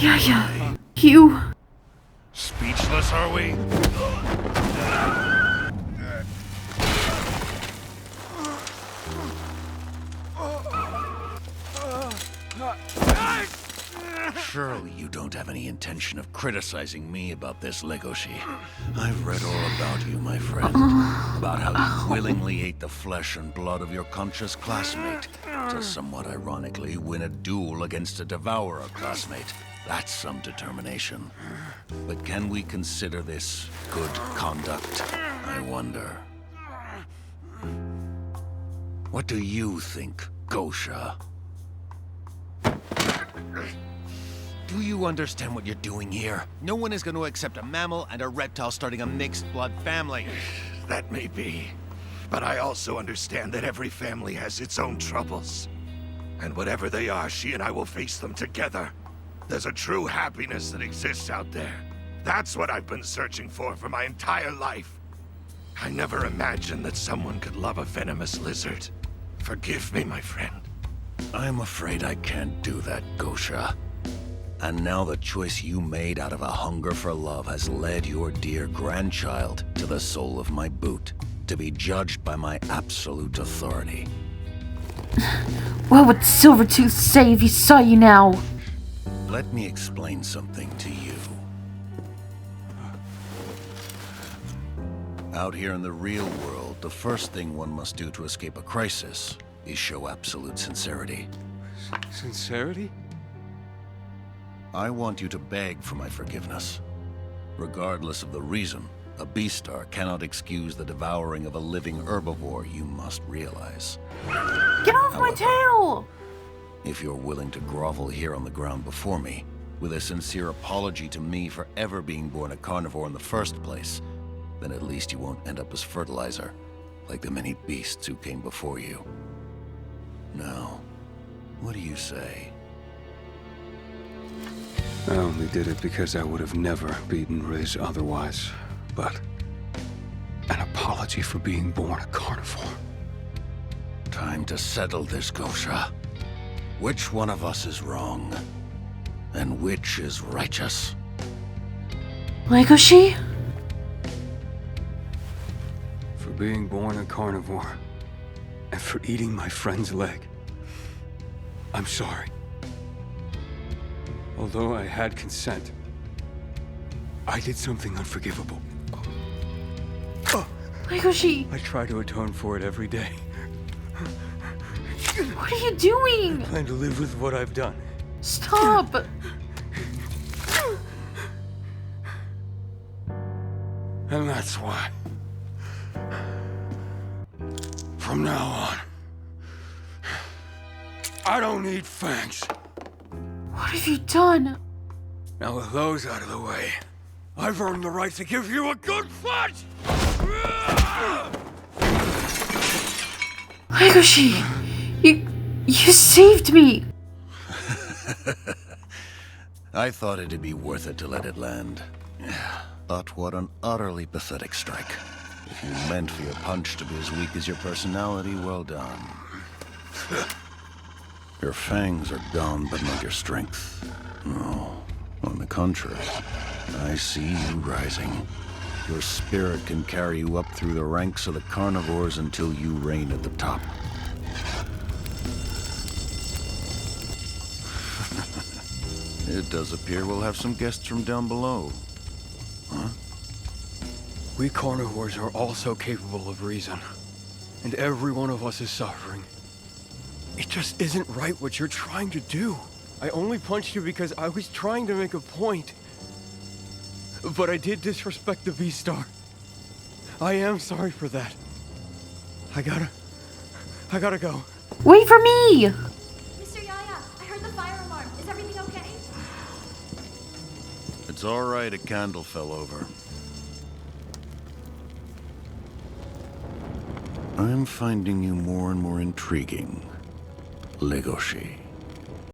Yayah, you... Speechless, are we? Surely you don't have any intention of criticizing me about this, Legoshi. I've read all about you, my friend. About how you willingly ate the flesh and blood of your conscious classmate to somewhat ironically win a duel against a devourer classmate. That's some determination. But can we consider this good conduct, I wonder? What do you think, Gosha? Do you understand what you're doing here? No one is going to accept a mammal and a reptile starting a mixed blood family. That may be. But I also understand that every family has its own troubles. And whatever they are, she and I will face them together. There's a true happiness that exists out there. That's what I've been searching for my entire life. I never imagined that someone could love a venomous lizard. Forgive me, my friend. I'm afraid I can't do that, Gosha. And now the choice you made out of a hunger for love has led your dear grandchild to the sole of my boot, to be judged by my absolute authority. What would Silvertooth say if he saw you now? Let me explain something to you. Out here in the real world, the first thing one must do to escape a crisis is show absolute sincerity. Sincerity? I want you to beg for my forgiveness. Regardless of the reason, a beastar cannot excuse the devouring of a living herbivore, you must realize. Get off my tail! If you're willing to grovel here on the ground before me, with a sincere apology to me for ever being born a carnivore in the first place, then at least you won't end up as fertilizer, like the many beasts who came before you. Now, what do you say? I only did it because I would have never beaten Riz otherwise. But an apology for being born a carnivore. Time to settle this, Gosha. Which one of us is wrong? And which is righteous? Legoshi? For being born a carnivore. And for eating my friend's leg. I'm sorry. Although I had consent, I did something unforgivable. Legoshi! I try to atone for it every day. What are you doing? I plan to live with what I've done. Stop! And that's why, from now on, I don't need fangs. What have you done? Now with those out of the way, I've earned the right to give you a good fight! Legoshi! You saved me! I thought it'd be worth it to let it land. But what an utterly pathetic strike. If you meant for your punch to be as weak as your personality, well done. Your fangs are gone, but not your strength. No, on the contrary, I see you rising. Your spirit can carry you up through the ranks of the carnivores until you reign at the top. It does appear we'll have some guests from down below. Huh? We carnivores are also capable of reason. And every one of us is suffering. It just isn't right what you're trying to do. I only punched you because I was trying to make a point. But I did disrespect the Beastar. I am sorry for that. I gotta go. Wait for me! Mr. Yayah, I heard the fire alarm. Is everything okay? It's all right, a candle fell over. I'm finding you more and more intriguing, Legoshi.